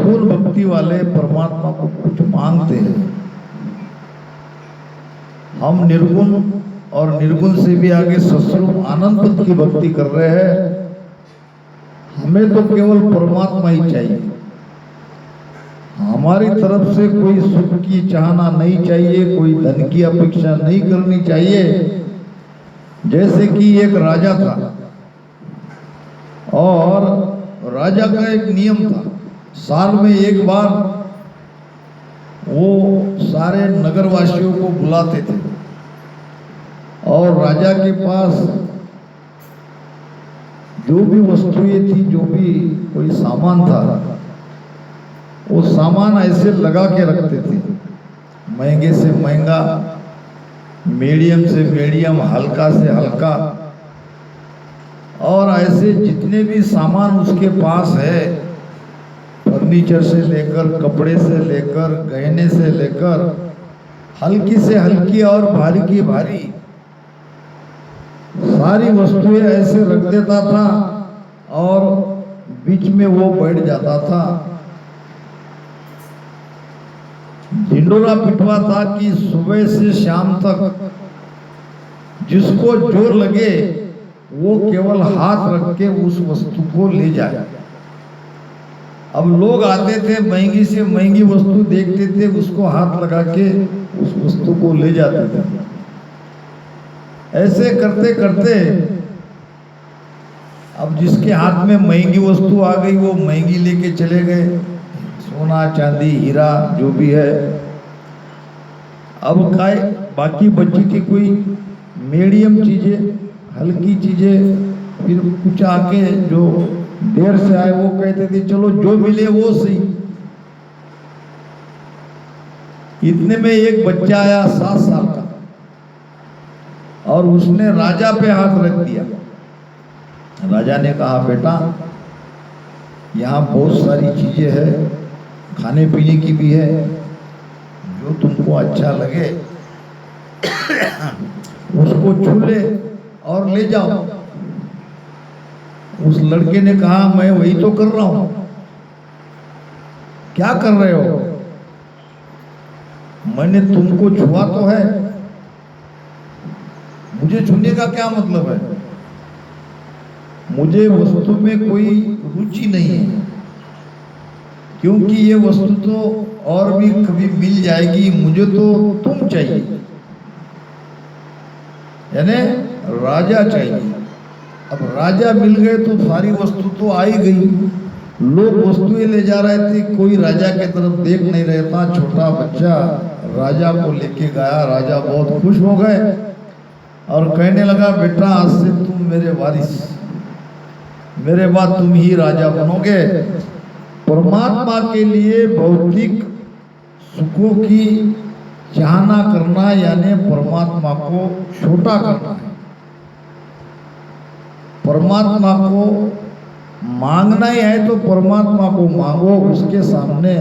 निर्गुण भक्ति वाले परमात्मा को कुछ मांगते हैं। हम निर्गुण और निर्गुण से भी आगे सस्वरूप आनंद पद की भक्ति कर रहे हैं। हमें तो केवल परमात्मा ही चाहिए। हमारी तरफ से कोई सुख की चाहना नहीं चाहिए, कोई धन की अपेक्षा नहीं करनी चाहिए। जैसे कि एक राजा था और राजा का एक नियम था, साल में एक बार वो सारे नगरवासियों को बुलाते थे और राजा के पास जो भी वस्तुएं थी, जो भी कोई सामान था, वो सामान ऐसे लगा के रखते थे, महंगे से महंगा, मीडियम से मीडियम, हल्का से हल्का, और ऐसे जितने भी सामान उसके पास है, फर्नीचर से लेकर, कपड़े से लेकर, गहने से लेकर, हल्की से हल्की और भारी की भारी सारी वस्तुएं ऐसे रख देता था और बीच में वो बैठ जाता था। ढिंडोरा पिटवा था कि सुबह से शाम तक जिसको जोर लगे वो केवल हाथ रख के उस वस्तु को ले जाए। अब लोग आते थे, महंगी से महंगी वस्तु देखते थे, उसको हाथ लगा के उस वस्तु को ले जाते थे। ऐसे करते करते अब जिसके हाथ में महंगी वस्तु आ गई वो महंगी लेके चले गए, सोना चांदी हीरा जो भी है। अब काय बाकी बची की कोई मीडियम चीजें, हल्की चीजें, फिर कुछ आके जो देर से आए वो कहते थे चलो जो मिले वो सही। इतने में एक बच्चा आया 7 साल का और उसने राजा पे हाथ रख दिया। राजा ने कहा बेटा यहाँ बहुत सारी चीजें हैं, खाने पीने की भी है, जो तुमको अच्छा लगे उसको छू ले और ले जाओ। उस लड़के ने कहा मैं वही तो कर रहा हूं। क्या कर रहे हो? मैंने तुमको छुआ तो है, मुझे छूने का क्या मतलब है? मुझे वस्तु में कोई रुचि नहीं है, क्योंकि ये वस्तु तो और भी कभी मिल जाएगी, मुझे तो तुम चाहिए, यानी राजा चाहिए। अब राजा मिल गए तो सारी वस्तु तो आ ही गई। लोग वस्तुएं ले जा रहे थे, कोई राजा के तरफ देख नहीं रहता। छोटा बच्चा राजा को लेके गया, राजा बहुत खुश हो गए और कहने लगा बेटा आज से तुम मेरे वारिस, मेरे बाद तुम ही राजा बनोगे। परमात्मा के लिए भौतिक सुखों की चाहना करना यानी परमात्मा को छोटा करना है। परमात्मा को मांगना ही है तो परमात्मा को मांगो, उसके सामने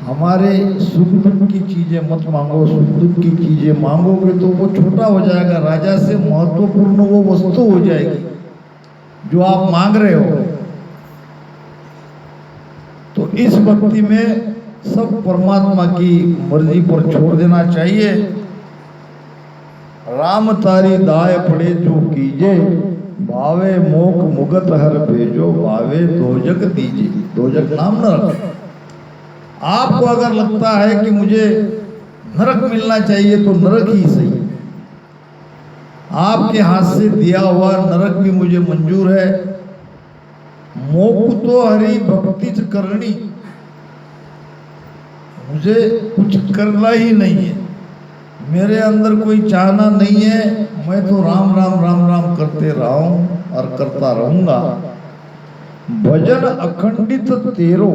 हमारे सुख दुख की चीजें मत मांगो। सुख दुख की चीजें मांगोगे तो वो छोटा हो जाएगा, राजा से महत्वपूर्ण वो वस्तु हो जाएगी जो आप मांग रहे हो। तो इस भक्ति में सब परमात्मा की मर्जी पर छोड़ देना चाहिए। राम तारी दाय पड़े जो कीजे, भावे मोक मुगत हर भेजो, भावे दोजक दीजिए। दोजक नाम न रखो। आपको अगर लगता है कि मुझे नरक मिलना चाहिए तो नरक ही सही, आपके हाथ से दिया हुआ नरक भी मुझे मंजूर है। मोक तो हरि भक्ति करनी, मुझे कुछ करना ही नहीं है, मेरे अंदर कोई चाहना नहीं है, मैं तो राम राम राम राम करते रहा हूं और करता रहूंगा। भजन अखंडित तेरो,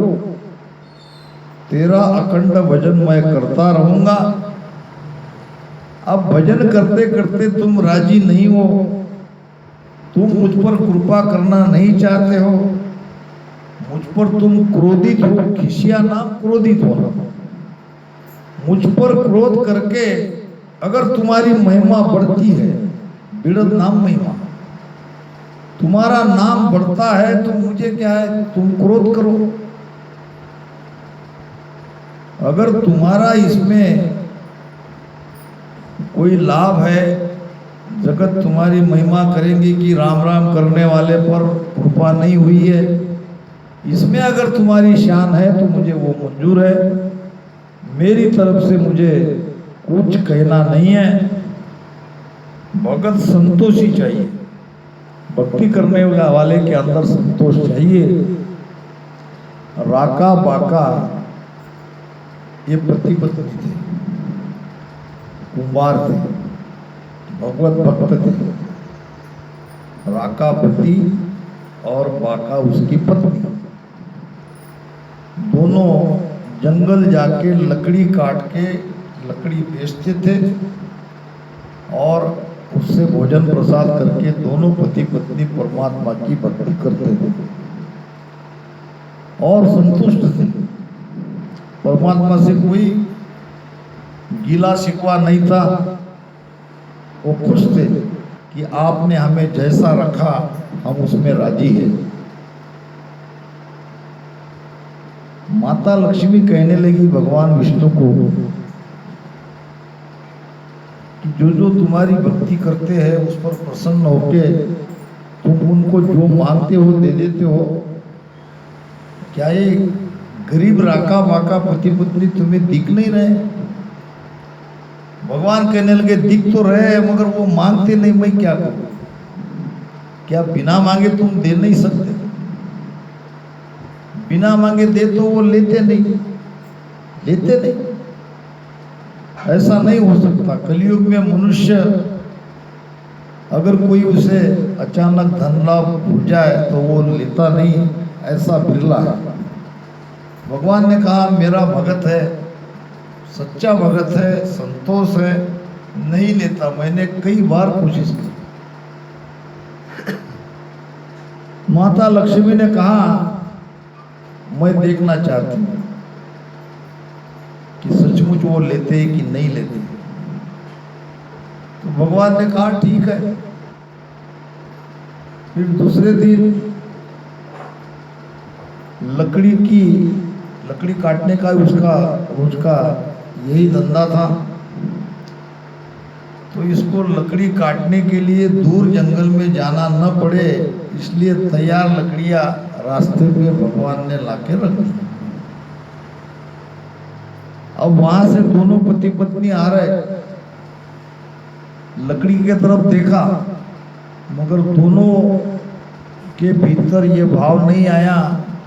तेरा अखंड भजन मैं करता रहूंगा। अब भजन करते करते तुम राजी नहीं हो, तुम मुझ पर कृपा करना नहीं चाहते हो, मुझ पर तुम क्रोधित हो, खिसिया नाम क्रोधित हो। मुझ पर क्रोध करके अगर तुम्हारी महिमा बढ़ती है, बिड़द नाम महिमा, तुम्हारा नाम बढ़ता है तो मुझे क्या है, तुम क्रोध करो, अगर तुम्हारा इसमें कोई लाभ है, जगत तुम्हारी महिमा करेंगे कि राम राम करने वाले पर कृपा नहीं हुई है, इसमें अगर तुम्हारी शान है तो मुझे वो मंजूर है। मेरी तरफ से मुझे कुछ कहना नहीं है। भगत संतोषी चाहिए, भक्ति करने वाले के अंदर संतोष चाहिए। राका बाका ये पति पत्नी थे, कुमार थे, भगवत भक्त थे। राका पति और बाका उसकी पत्नी, दोनों जंगल जाके लकड़ी काट के लकड़ी बेचते थे और उससे भोजन प्रसाद करके दोनों पति पत्नी परमात्मा की भक्ति करते थे और संतुष्ट थे। परमात्मा से कोई गिला शिकवा नहीं था। वो खुश थे कि आपने हमें जैसा रखा हम उसमें राजी हैं। माता लक्ष्मी कहने लगी भगवान विष्णु को कि जो जो तुम्हारी भक्ति करते हैं उस पर प्रसन्न होके तुम उनको जो मांगते हो दे देते हो। क्या ये गरीब राका बाका पति पत्नी तुम्हें दिख नहीं रहे? भगवान कहने लगे दिख तो रहे मगर वो मांगते नहीं, मैं क्या करूं? क्या बिना मांगे तुम दे नहीं सकते? बिना मांगे दे तो वो लेते नहीं। ऐसा नहीं हो सकता। कलयुग में मनुष्य अगर कोई उसे अचानक धन लाभ हो जाए तो वो लेता नहीं, ऐसा बिरला है। भगवान ने कहा मेरा भगत है, सच्चा भगत है, संतोष है, नहीं लेता। मैंने कई बार कोशिश की। माता लक्ष्मी ने कहा मैं देखना चाहती हूँ कि सचमुच वो लेते हैं कि नहीं लेते। तो भगवान ने कहा ठीक है। फिर दूसरे दिन लकड़ी काटने का उसका यही धंधा था। तो इसको लकड़ी काटने के लिए दूर जंगल में जाना न पड़े इसलिए तैयार लकड़ियां रास्ते में भगवान ने लाके रख दी। अब वहां से दोनों पति पत्नी आ रहे, लकड़ी के तरफ देखा मगर दोनों के भीतर ये भाव नहीं आया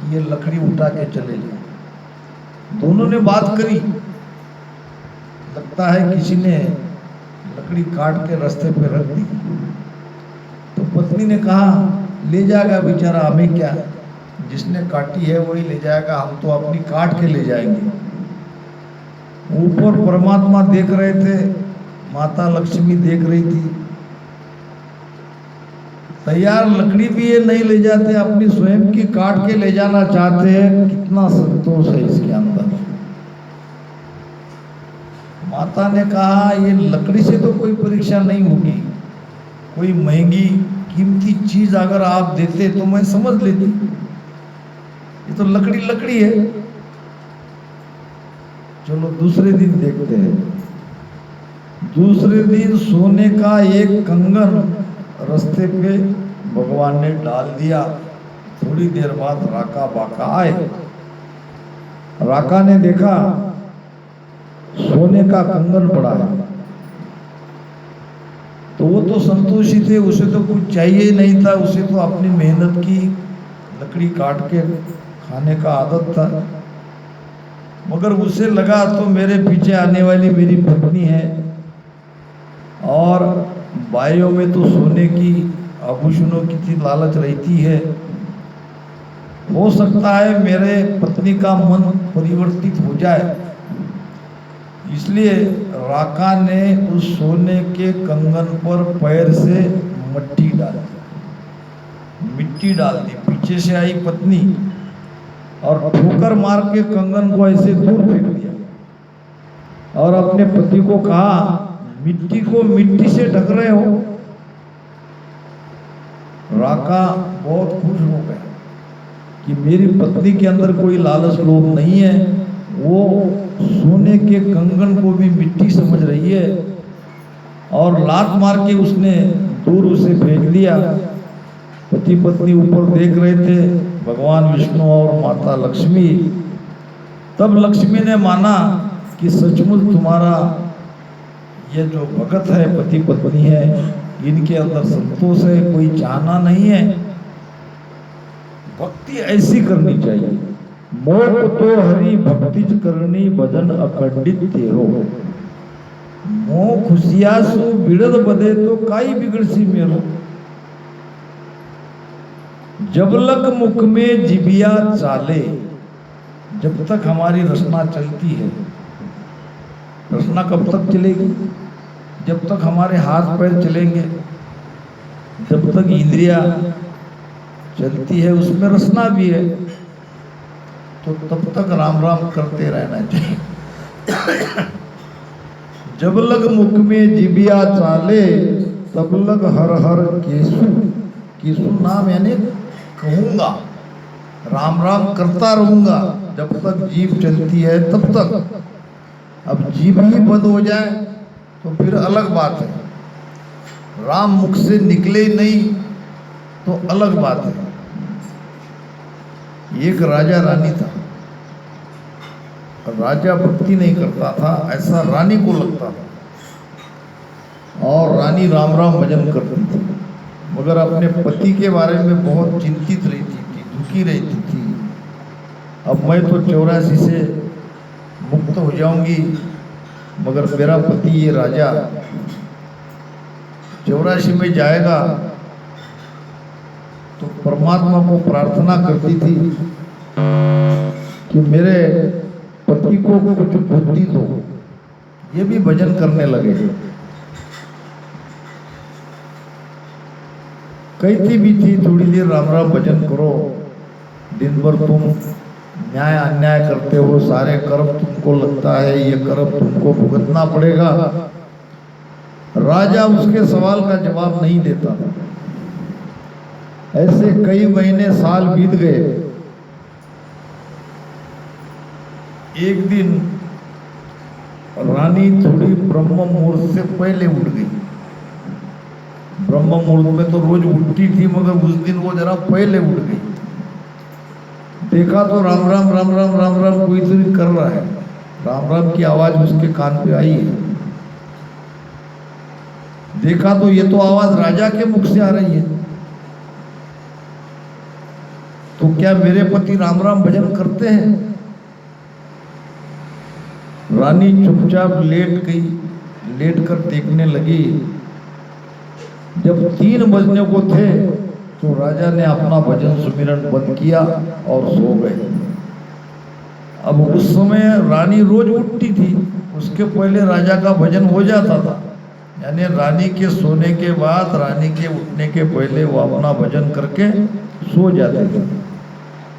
कि ये लकड़ी उठा के चले जाए। दोनों ने बात करी, लगता है किसी ने लकड़ी काट के रास्ते पे रख दी। तो पत्नी ने कहा ले जाएगा बेचारा, हमें क्या, जिसने काटी है वही ले जाएगा, हम तो अपनी काट के ले जाएंगे। ऊपर परमात्मा देख रहे थे, माता लक्ष्मी देख रही थी। तैयार लकड़ी भी ये नहीं ले जाते, अपनी स्वयं की काट के ले जाना चाहते हैं। कितना संतोष है इसके अंदर। माता ने कहा ये लकड़ी से तो कोई परीक्षा नहीं होगी, कोई महंगी कीमती चीज अगर आप देते तो मैं समझ लेती, ये तो लकड़ी है। चलो दूसरे दिन देखते हैं। दूसरे दिन सोने का एक कंगन रास्ते पे भगवान ने डाल दिया। थोड़ी देर बाद राका बाका आए। राका ने देखा सोने का कंगन पड़ा है, तो वो तो संतोषी थे, उसे तो कुछ चाहिए ही नहीं था। उसे तो अपनी मेहनत की लकड़ी काट के खाने का आदत था। मगर उसे लगा तो मेरे पीछे आने वाली मेरी पत्नी है और बाइयों में तो सोने की आभूषणों की थी लालच रहती है। हो सकता है मेरे पत्नी का मन परिवर्तित हो जाए, इसलिए राका ने उस सोने के कंगन पर पैर से मिट्टी डाल दी। पीछे से आई पत्नी और ठोकर मार के कंगन को ऐसे दूर फेंक दिया और अपने पति को कहा मिट्टी को मिट्टी से ढक रहे हो। राका बहुत खुश हो गया कि मेरी पत्नी के अंदर कोई लालच लोभ नहीं है। वो सोने के कंगन को भी मिट्टी समझ रही है और लात मार के उसने दूर उसे फेंक दिया। पति पत्नी ऊपर देख रहे थे, भगवान विष्णु और माता लक्ष्मी। तब लक्ष्मी ने माना कि सचमुच तुम्हारा ये जो भगत है, पति पत्नी है, इनके अंदर संतोष है, कोई चाहना नहीं है। भक्ति ऐसी करनी चाहिए। मोह तो हरि भक्ति करनी भजन अखंडित तेरो। मोह खुशिया सु बिड़द बदे तो काई बिगड़ सी मेरो। जब लग मुख में जिबिया चाले, जब तक हमारी रचना चलती है। रचना कब तक चलेगी? जब तक हमारे हाथ पैर चलेंगे, जब तक इंद्रिया चलती है, उसमें रचना भी है, तो तब तक राम राम करते रहना चाहिए। जब लग मुख में जिबिया चाले, तब लग हर हर केसु। केसु नाम यानी कहूँगा, राम राम करता रहूँगा जब तक जीभ चलती है तब तक। अब जीभ ही बंद हो जाए तो फिर अलग बात है। राम मुख से निकले ही नहीं तो अलग बात है। एक राजा रानी था, राजा भक्ति नहीं करता था, ऐसा रानी को लगता था, और रानी राम राम भजन करती थी, मगर अपने पति के बारे में बहुत चिंतित रहती थी, दुखी रहती थी। अब मैं तो 84 से मुक्त हो जाऊंगी, मगर मेरा पति ये राजा 84 में जाएगा। तो परमात्मा को प्रार्थना करती थी कि मेरे पति को कुछ बुद्धि दो, ये भी भजन करने लगे। कहती भी थी थोड़ी देर राम राम भजन करो, दिन भर तुम न्याय अन्याय करते हो, सारे कर्म तुमको लगता है, ये कर्म तुमको भुगतना पड़ेगा। राजा उसके सवाल का जवाब नहीं देता। ऐसे कई महीने साल बीत गए। एक दिन रानी थोड़ी ब्रह्म मुहूर्त से पहले उठ गई। ब्रह्म मुहूर्त में तो रोज उठती थी, मगर उस दिन वो जरा पहले उठ गई। देखा तो राम राम राम राम राम राम कोई तो कर रहा है। राम राम की आवाज उसके कान पे आई है। देखा तो ये तो आवाज राजा के मुख से आ रही है। तो क्या मेरे पति राम राम भजन करते हैं? रानी चुपचाप लेट गई, लेट कर देखने लगी। जब 3 बजने को थे तो राजा ने अपना भजन सुमिरन बंद किया और सो गए। अब उस समय रानी रोज उठती थी, उसके पहले राजा का भजन हो जाता था। यानी रानी के सोने के बाद, रानी के उठने के पहले वो अपना भजन करके सो जाते थे।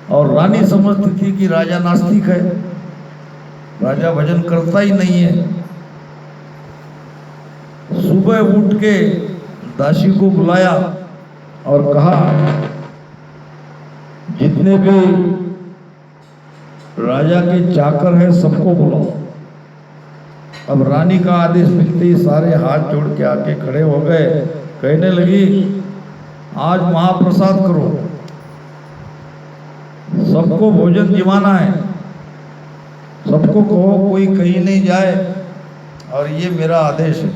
और रानी समझती थी कि राजा नास्तिक है, राजा भजन करता ही नहीं है। सुबह उठ के दासी को बुलाया और कहा, जितने भी राजा के चाकर हैं सबको बुलाओ। अब रानी का आदेश मिलते ही सारे हाथ जोड़ के आके खड़े हो गए। कहने लगी, आज महाप्रसाद करो, सबको भोजन दिवाना है, सबको कहो कोई कहीं नहीं जाए, और ये मेरा आदेश है।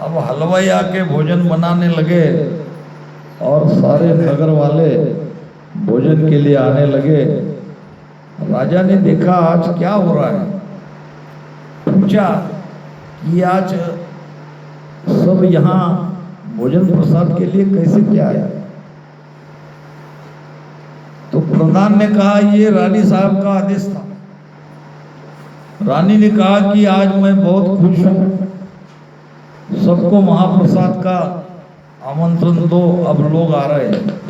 अब हलवाई आके भोजन बनाने लगे और सारे नगर वाले भोजन के लिए आने लगे। राजा ने देखा आज क्या हो रहा है, पूछा कि आज सब यहाँ भोजन प्रसाद के लिए कैसे क्या आया? तो प्रधान ने कहा ये रानी साहब का आदेश था। रानी ने कहा कि आज मैं बहुत खुश हूँ, सबको महाप्रसाद का आमंत्रण दो, अब लोग आ रहे हैं।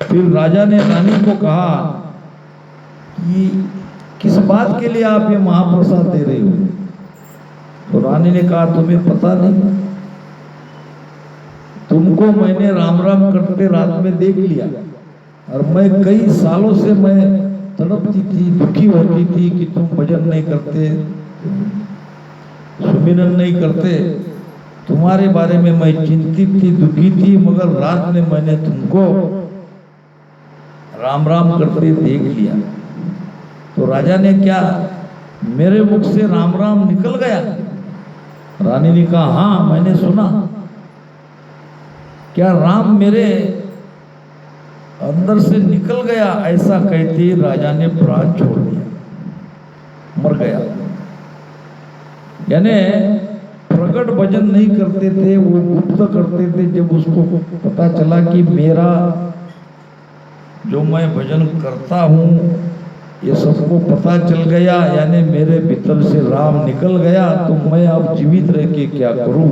फिर राजा ने रानी को कहा कि किस बात के लिए आप ये महाप्रसाद दे रही हो? तो रानी ने कहा तुम्हें पता नहीं, तुमको मैंने राम राम करते रात में देख लिया, और मैं कई सालों से मैं तड़पती थी, दुखी होती थी कि तुम भजन नहीं करते, सुमिरन नहीं करते। तुम्हारे बारे में मैं चिंतित थी, दुखी थी, मगर रात में मैंने तुमको राम राम करते देख लिया। तो राजा ने क्या, मेरे मुख से राम राम निकल गया? रानी ने कहा, हाँ मैंने सुना। क्या राम मेरे अंदर से निकल गया? ऐसा कहते राजा ने प्राण छोड़ दिया, मर गया। यानी प्रकट भजन नहीं करते थे, वो गुप्त करते थे। जब उसको पता चला कि मेरा जो मैं भजन करता हूँ ये सबको पता चल गया, यानी मेरे भीतर से राम निकल गया, तो मैं अब जीवित रह के क्या करूं?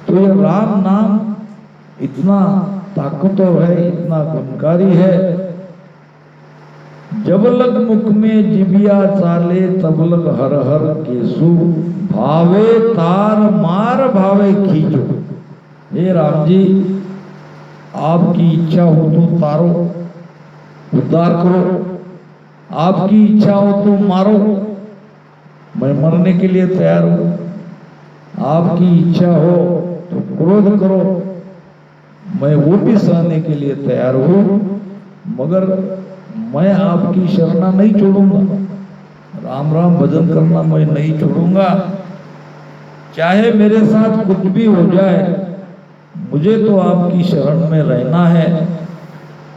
तो ये राम नाम इतना ताकतवर है, इतना गुणकारी है। जब लग मुख में जिबिया चाले, तब लग हर हर केसु, भावे तार मार भावे खींचो। हे राम जी, आपकी इच्छा हो तो तारो, उद्धार करो, आपकी इच्छा हो तो मारो, मैं मरने के लिए तैयार हूं। आपकी इच्छा हो तो क्रोध करो, मैं वो भी सहने के लिए तैयार हूं, मगर मैं आपकी शरणा नहीं छोड़ूंगा। राम राम भजन करना मैं नहीं छोड़ूंगा, चाहे मेरे साथ कुछ भी हो जाए, मुझे तो आपकी शरण में रहना है,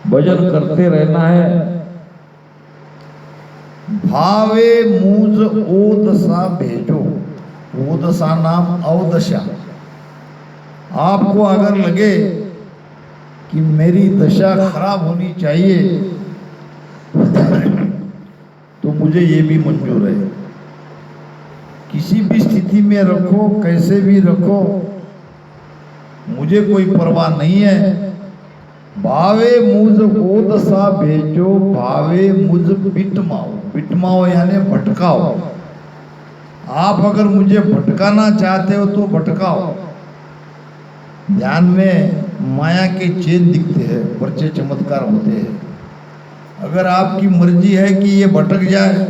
भजन करते रहना है। भावे मुझ ओदशा भेजो, ओदशा नाम अवदशा। आपको अगर लगे कि मेरी दशा खराब होनी चाहिए तो मुझे ये भी मंजूर है। किसी भी स्थिति में रखो, कैसे भी रखो, मुझे कोई परवाह नहीं है। भावे मुझ ओदशा भेजो, भावे मुझ बिटमाओ। बिटमाओ यानी भटकाओ। आप अगर मुझे भटकाना चाहते हो तो भटकाओ। ध्यान में माया के चेन दिखते हैं, परचे चमत्कार होते हैं। अगर आपकी मर्जी है कि ये भटक जाए,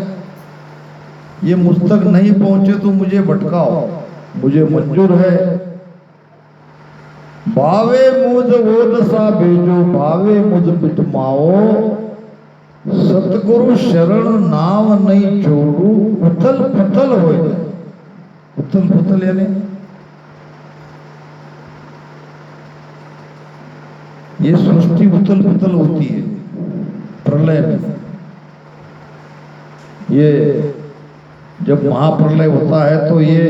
ये मुझ तक नहीं पहुंचे, तो मुझे भटकाओ, मुझे मंजूर है। भावे मुझ ओदशा भेजो, भावे मुझ बिटमाओ, सतगुरु शरण नाम नहीं छोड़ू, उथल पुथल हो जाए। उथल पुथल यानी ये सृष्टि उथल पुथल होती है प्रलय में। ये जब महाप्रलय होता है तो ये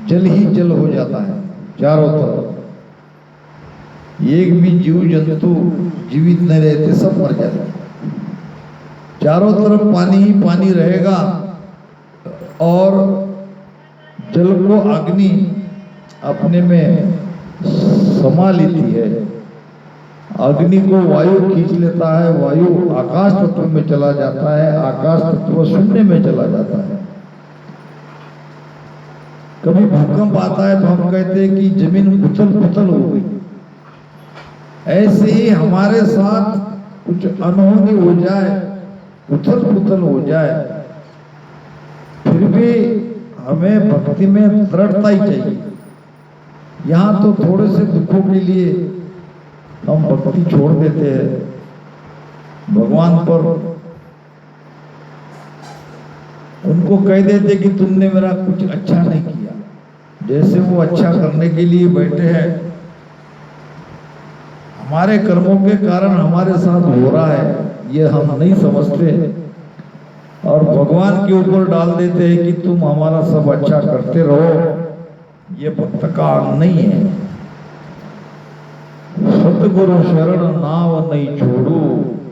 जल ही जल हो जाता है चारों तरफ। एक भी जीव जंतु जीवित नहीं रहते, सब मर जाते हैं। चारों तरफ पानी ही पानी रहेगा और जल को अग्नि अपने में समा लेती है। अग्नि को वायु खींच लेता है, वायु आकाश तत्व में चला जाता है, आकाश तत्व शून्य में चला जाता है। कभी भूकंप आता है तो हम कहते हैं कि जमीन उथल पुथल हो गई। ऐसे ही हमारे साथ कुछ अनहोनी हो जाए, उथल पुथल हो जाए, फिर भी हमें भक्ति में दृढ़ता ही चाहिए। यहाँ तो थोड़े से दुखों के लिए हम भक्ति छोड़ देते हैं भगवान पर। उनको कह देते कि तुमने मेरा कुछ अच्छा नहीं किया, जैसे वो अच्छा करने के लिए बैठे हैं। हमारे कर्मों के कारण हमारे साथ हो रहा है, ये हम नहीं समझते और भगवान के ऊपर डाल देते हैं कि तुम हमारा सब अच्छा करते रहो। ये भक्त का अंग नहीं है। सतगुरु शरण नाव नहीं छोड़ू,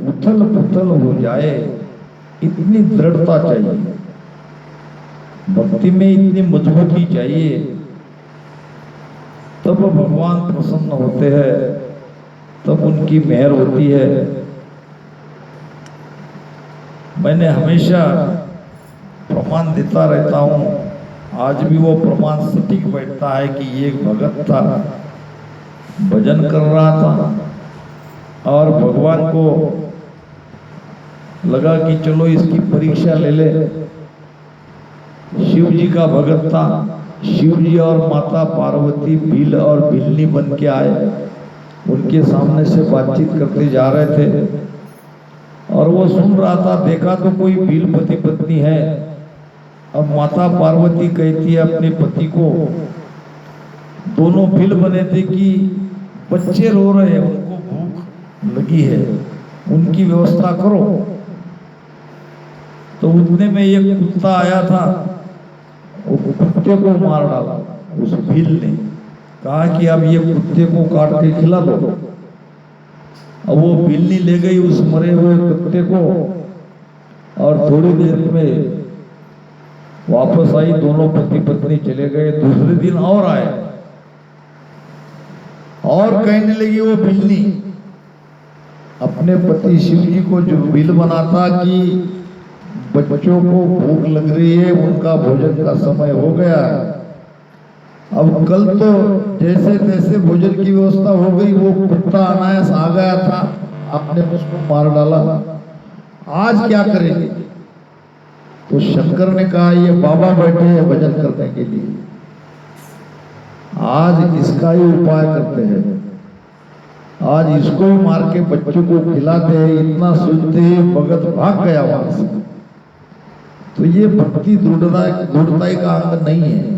उथल पुथल हो जाए, इतनी दृढ़ता चाहिए भक्ति में, इतनी मजबूती चाहिए, तब भगवान प्रसन्न होते हैं, तब उनकी मेहर होती है। मैंने हमेशा प्रमाण देता रहता हूँ, आज भी वो प्रमाण सटीक बैठता है कि ये एक भगत था, भजन कर रहा था और भगवान को लगा कि चलो इसकी परीक्षा ले ले। शिव जी का भगत था। शिव जी और माता पार्वती भील और भिलनी बन के आए, उनके सामने से बातचीत करते जा रहे थे और वो सुन रहा था। देखा तो कोई भील पति पत्नी है। अब माता पार्वती कहती है अपने पति को, दोनों भील बने थे कि बच्चे रो रहे हैं, उनको भूख लगी है, उनकी व्यवस्था करो। तो उतने में एक कुत्ता आया था, वो कुत्ते को मार डाला। उस भील ने कहा कि अब ये कुत्ते को काट के खिला दो। अब वो बिल्ली ले गई उस मरे हुए कुत्ते को और थोड़ी देर में वापस आई। दोनों पति पत्नी चले गए। दूसरे दिन और आए और कहने लगी वो बिल्ली अपने पति शिव जी को, जो बिल बनाता कि बच्चों को भूख लग रही है, उनका भोजन का समय हो गया। अब कल तो जैसे तैसे भोजन की व्यवस्था हो गई, वो कुत्ता अनायास आ गया था, आपने उसको मार डाला, आज क्या करेंगे? तो शंकर ने कहा ये बाबा बैठे हैं भजन करने के लिए, आज इसका ही उपाय करते हैं। आज इसको ही मार के बच्चों को खिलाते हैं। इतना सुनते ही भगत भाग गया वहां से। तो ये भक्ति दृढ़ताई का अंग नहीं है।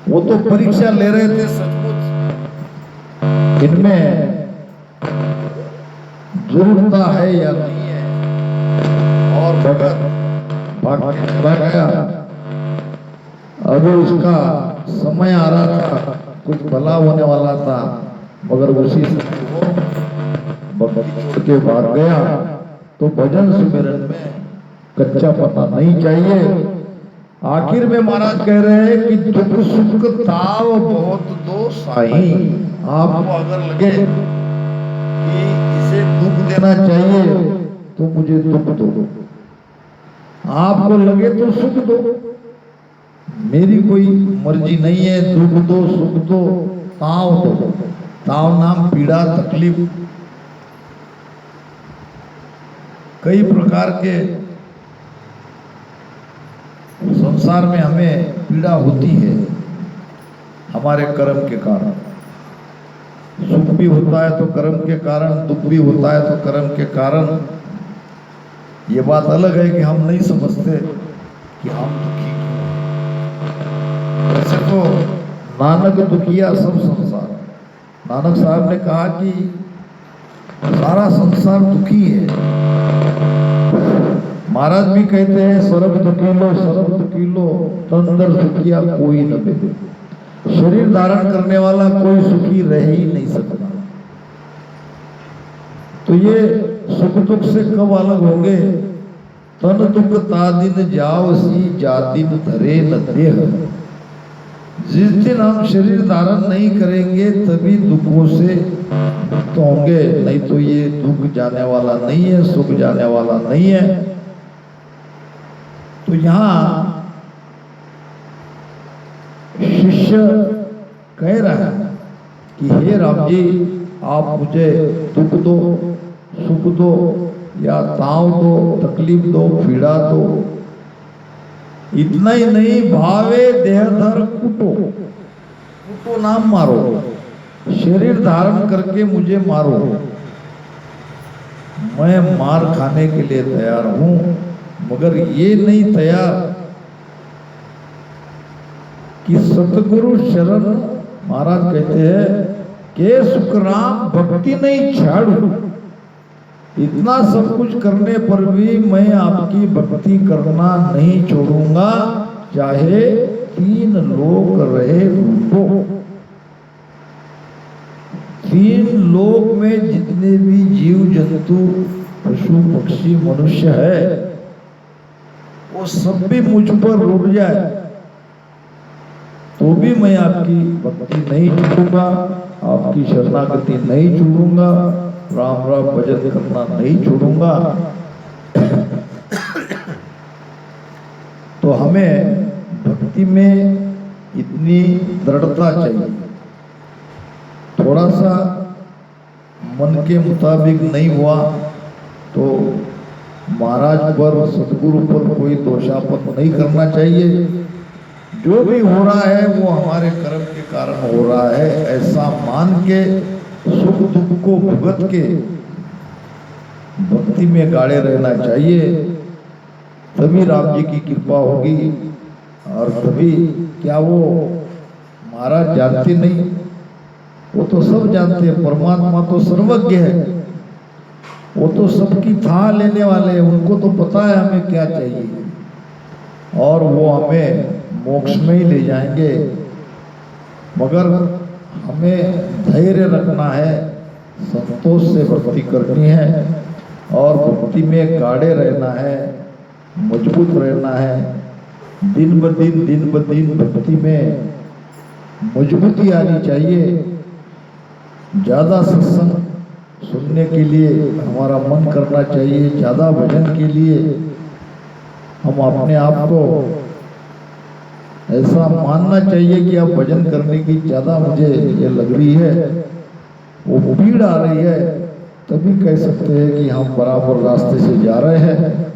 वो तो परीक्षा ले रहे थे सचमुच इनमें दृढ़ता है या नहीं है, और भगत भाग गया। अभी उसका समय आ रहा था, कुछ भला होने वाला था, मगर उसी समय वो भक्ति छोड़ के भाग गया। तो भजन सुमिरन में कच्चा पता नहीं चाहिए। आखिर में महाराज कह रहे हैं कि दुख सुख ताव बहुत दो साई। आपको अगर लगे कि इसे दुख देना चाहिए तो मुझे दुख दो, आपको लगे तो सुख दो, मेरी कोई मर्जी नहीं है। दुख दो सुख दो, ताव दो। ताव नाम पीड़ा तकलीफ, कई प्रकार के संसार में हमें पीड़ा होती है हमारे कर्म के कारण। सुख भी होता है तो कर्म के कारण, दुख भी होता है तो कर्म के कारण। ये बात अलग है कि हम नहीं समझते कि हम दुखी क्यों। वैसे तो नानक दुखिया सब संसार। नानक साहब ने कहा कि सारा संसार दुखी है। महाराज भी कहते हैं सर्व दुखी लो तंदर दुखिया कोई न दे। शरीर धारण करने वाला कोई सुखी रह ही नहीं सकता। तो ये सुख दुख से कब अलग होंगे? तन दुख तादिन जाओ सी जातिन धरे न देह। जिस दिन हम शरीर धारण नहीं करेंगे तभी दुखों से मुक्त होंगे, नहीं तो ये दुख जाने वाला नहीं है, सुख जाने वाला नहीं है। तो यहाँ शिष्य कह रहा है कि हे राम जी, आप मुझे दुख दो सुख दो या ताव दो, तकलीफ दो, पीड़ा दो। इतना ही नहीं, भावे देहधर कुटो नाम मारो, शरीर धारण करके मुझे मारो, मैं मार खाने के लिए तैयार हूं। मगर ये नहीं तैयार कि सतगुरु शरण। महाराज कहते हैं के सुखराम भक्ति नहीं छाड़ू। इतना सब कुछ करने पर भी मैं आपकी भक्ति करना नहीं छोड़ूंगा, चाहे 3 लोक रहे उनको। 3 लोक में जितने भी जीव जंतु पशु पक्षी मनुष्य है, वो सब भी मुझ पर रुक जाए तो भी मैं आपकी भक्ति नहीं छोड़ूंगा, आपकी शरणागति नहीं छोड़ूंगा, राम राम भजन करना नहीं छोड़ूंगा। तो हमें भक्ति में इतनी दृढ़ता चाहिए। थोड़ा सा मन के मुताबिक नहीं हुआ तो महाराज पर, सदगुरु पर कोई दोषारोपण नहीं करना चाहिए। जो भी हो रहा है वो हमारे कर्म के कारण हो रहा है, ऐसा मान के सुख दुख को भुगत के भक्ति में गाड़े रहना चाहिए। तभी राम जी की कृपा होगी। और तभी क्या वो महाराज जानते नहीं, वो तो सब जानते हैं। परमात्मा तो सर्वज्ञ है, वो तो सबकी था लेने वाले हैं। उनको तो पता है हमें क्या चाहिए, और वो हमें मोक्ष में ही ले जाएंगे। मगर हमें धैर्य रखना है, संतोष से भक्ति करनी है, और भक्ति में गाड़े रहना है, मजबूत रहना है। दिन ब दिन भक्ति में मजबूती आनी चाहिए। ज़्यादा सत्संग सुनने के लिए हमारा मन करना चाहिए, ज़्यादा भजन के लिए हम अपने आप को ऐसा मानना चाहिए कि अब भजन करने की ज़्यादा मुझे ये लग रही है, वो भीड़ आ रही है, तभी कह सकते हैं कि हम बराबर रास्ते से जा रहे हैं।